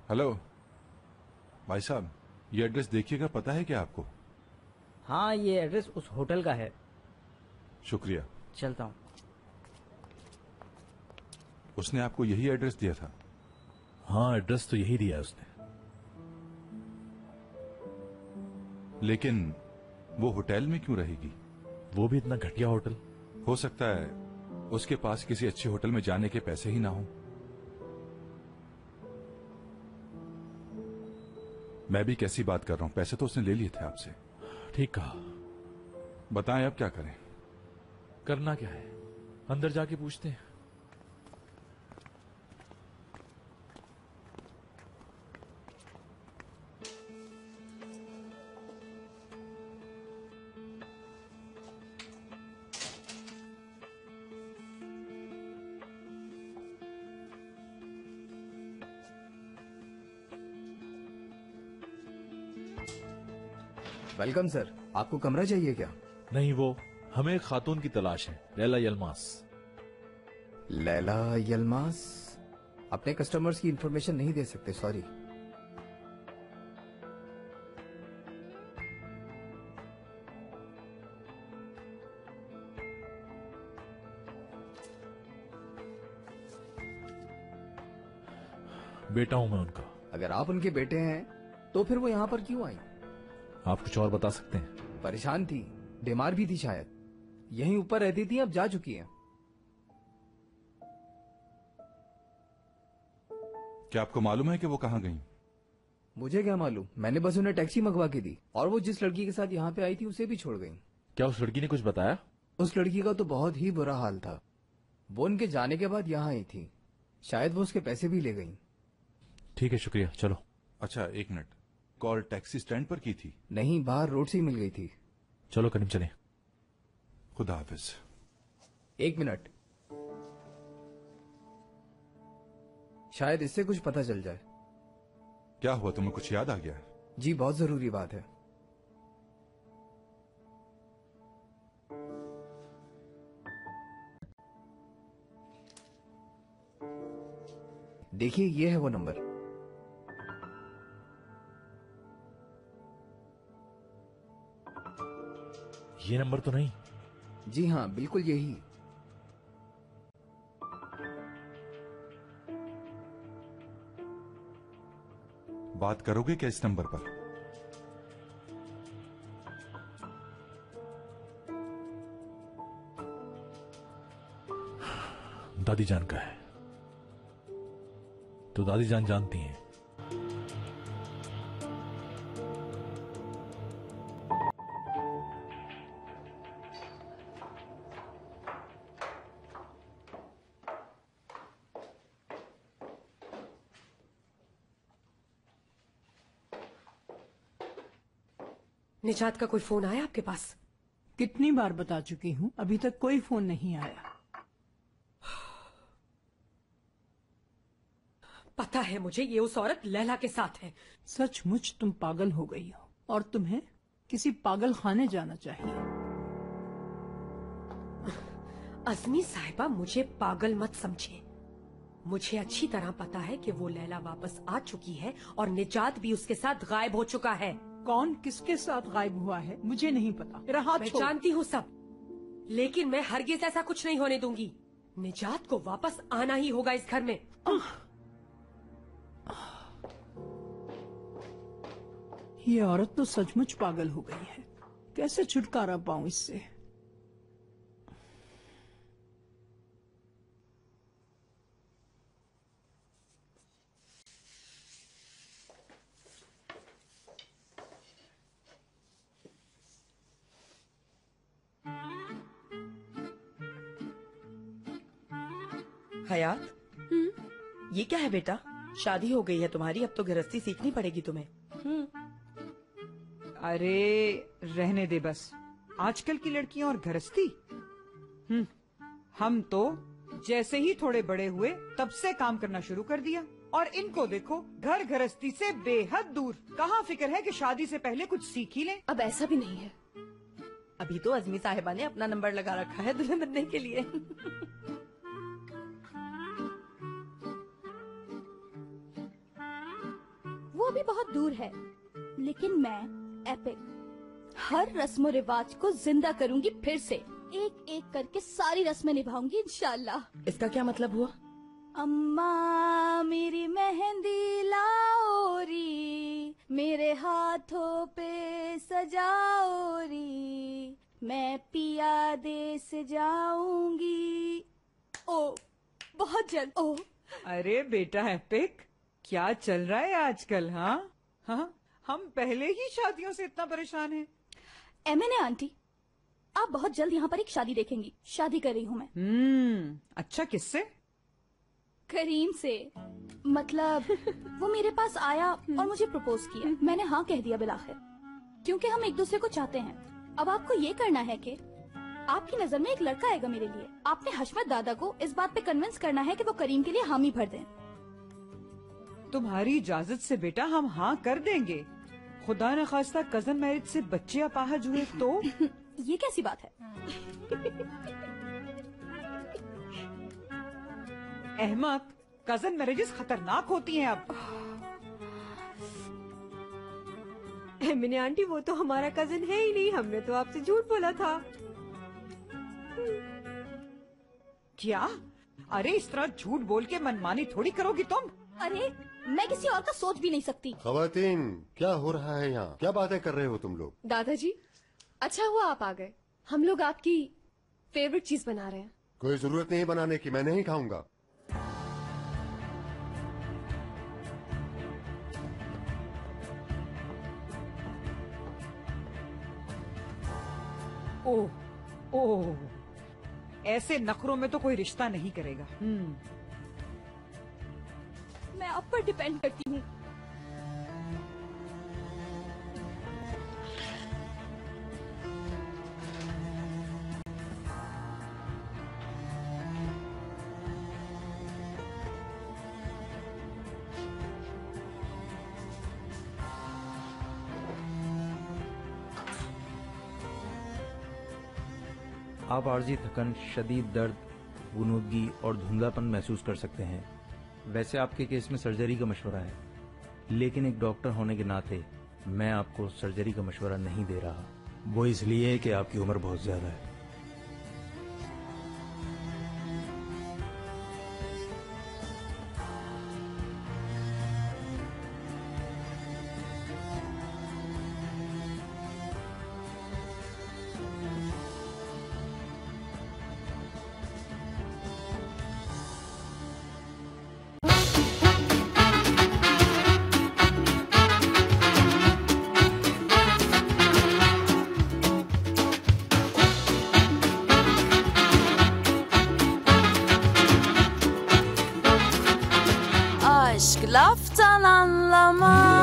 Hello भाई साहब, ये एड्रेस देखिएगा, पता है क्या आपको? हाँ, ये एड्रेस उस होटल का है। शुक्रिया। चलता हूँ। उसने आपको यही एड्रेस दिया था? हाँ, एड्रेस तो यही दिया है उसने। लेकिन वो होटल में क्यों रहेगी? वो भी इतना घटिया होटल। हो सकता है उसके पास किसी अच्छे होटल में जाने के पैसे ही ना हो। मैं भी कैसी बात कर रहा हूं, पैसे तो उसने ले लिए थे आपसे। ठीक कहा। बताएं अब क्या करें? करना क्या है, अंदर जाके पूछते हैं। वेलकम सर, आपको कमरा चाहिए क्या? नहीं, वो हमें एक खातून की तलाश है, लैला यलमास। लैला यलमास? अपने कस्टमर्स की इंफॉर्मेशन नहीं दे सकते, सॉरी। बेटा हूं मैं उनका। अगर आप उनके बेटे हैं तो फिर वो यहाँ पर क्यों आई? आप कुछ और बता सकते हैं? परेशान थी, बीमार भी थी शायद। यहीं ऊपर रहती थी, अब जा चुकी हैं। क्या आपको मालूम है कि वो कहाँ गई? मुझे क्या मालूम, मैंने बस उन्हें टैक्सी मंगवा के दी और वो जिस लड़की के साथ यहाँ पे आई थी उसे भी छोड़ गई। क्या उस लड़की ने कुछ बताया? उस लड़की का तो बहुत ही बुरा हाल था। वो उनके जाने के बाद यहाँ आई थी, शायद वो उसके पैसे भी ले गई। ठीक है, शुक्रिया, चलो। अच्छा एक मिनट, कॉल टैक्सी स्टैंड पर की थी? नहीं, बाहर रोड से ही मिल गई थी। चलो करीम चले। खुदा हाफिज। एक मिनट, शायद इससे कुछ पता चल जाए। क्या हुआ, तुम्हें कुछ याद आ गया है? जी, बहुत जरूरी बात है। देखिए, ये है वो नंबर। ये नंबर तो नहीं। जी हाँ, बिल्कुल यही। बात करोगे क्या इस नंबर पर? दादी जान का है तो दादी जान जानती हैं। निजात का कोई फोन आया आपके पास? कितनी बार बता चुकी हूँ, अभी तक कोई फोन नहीं आया। पता है मुझे, ये उस औरत लैला के साथ है। सचमुच तुम पागल हो गई हो और तुम्हें किसी पागल खाने जाना चाहिए। अजमी साहिबा, मुझे पागल मत समझे। मुझे अच्छी तरह पता है कि वो लैला वापस आ चुकी है और निजात भी उसके साथ गायब हो चुका है। कौन किसके साथ गायब हुआ है मुझे नहीं पता। मेरा हाथ मैं छोड़। जानती हूँ सब, लेकिन मैं हरगिज ऐसा कुछ नहीं होने दूंगी। निजात को वापस आना ही होगा इस घर में। ये औरत तो सचमुच पागल हो गई है, कैसे छुटकारा पाऊं इससे। हयात, ये क्या है बेटा? शादी हो गई है तुम्हारी, अब तो गृहस्थी सीखनी पड़ेगी तुम्हें। अरे रहने दे बस, आजकल की लड़कियां और गृहस्थी। हम तो जैसे ही थोड़े बड़े हुए तब से काम करना शुरू कर दिया, और इनको देखो घर गृहस्थी से बेहद दूर। कहाँ फिक्र है कि शादी से पहले कुछ सीख ही लें। अब ऐसा भी नहीं है। अभी तो अजमी साहिबा ने अपना नंबर लगा रखा है दुल्हन बनने के लिए। बहुत दूर है, लेकिन मैं एपिक हर रस्म रिवाज को जिंदा करूंगी फिर से। एक एक करके सारी रस्में निभाऊंगी इंशाल्लाह। इसका क्या मतलब हुआ? अम्मा मेरी मेहंदी लाओ री, मेरे हाथों पे सजाओ री, मैं पिया देश जाऊंगी। ओ बहुत जल्द। ओ अरे बेटा एपिक, क्या चल रहा है आजकल? हाँ, हम पहले ही शादियों से इतना परेशान हैं। एमएनए आंटी, आप बहुत जल्द यहाँ पर एक शादी देखेंगी। शादी कर रही हूँ मैं। अच्छा, किससे? करीम से। मतलब वो मेरे पास आया और मुझे प्रपोज किया। मैंने हाँ कह दिया बिलाखिर, क्योंकि हम एक दूसरे को चाहते हैं। अब आपको ये करना है कि आपकी नजर में एक लड़का आएगा मेरे लिए। आपने हशमत दादा को इस बात पे कन्विंस करना है कि वो करीम के लिए हामी भर दें। तुम्हारी इजाजत से बेटा हम हाँ कर देंगे। खुदा न खास्ता कजन मैरिज से बच्चे अपाहज हुए तो? ये कैसी बात है? अहमद, कजन मैरिजेस खतरनाक होती हैं अब। एमिने आंटी, वो तो हमारा कजन है ही नहीं, हमने तो आपसे झूठ बोला था। क्या? अरे इस तरह झूठ बोल के मनमानी थोड़ी करोगी तुम। अरे मैं किसी और का सोच भी नहीं सकती। खवातीन, क्या हो रहा है यहाँ? क्या बातें कर रहे हो तुम लोग? दादाजी, अच्छा हुआ आप आ गए। हम लोग आपकी फेवरेट चीज बना रहे हैं। कोई जरूरत नहीं बनाने की, मैं नहीं खाऊंगा। ओह ओह, ऐसे नखरों में तो कोई रिश्ता नहीं करेगा। मैं आप पर डिपेंड करती हूँ। आप आर्जी थकन, शदीद दर्द, गुनूदगी और धुंधलापन महसूस कर सकते हैं। वैसे आपके केस में सर्जरी का मशवरा है, लेकिन एक डॉक्टर होने के नाते मैं आपको सर्जरी का मशवरा नहीं दे रहा। वो इसलिए कि आपकी उम्र बहुत ज्यादा है। Aşk laftan anlamaz.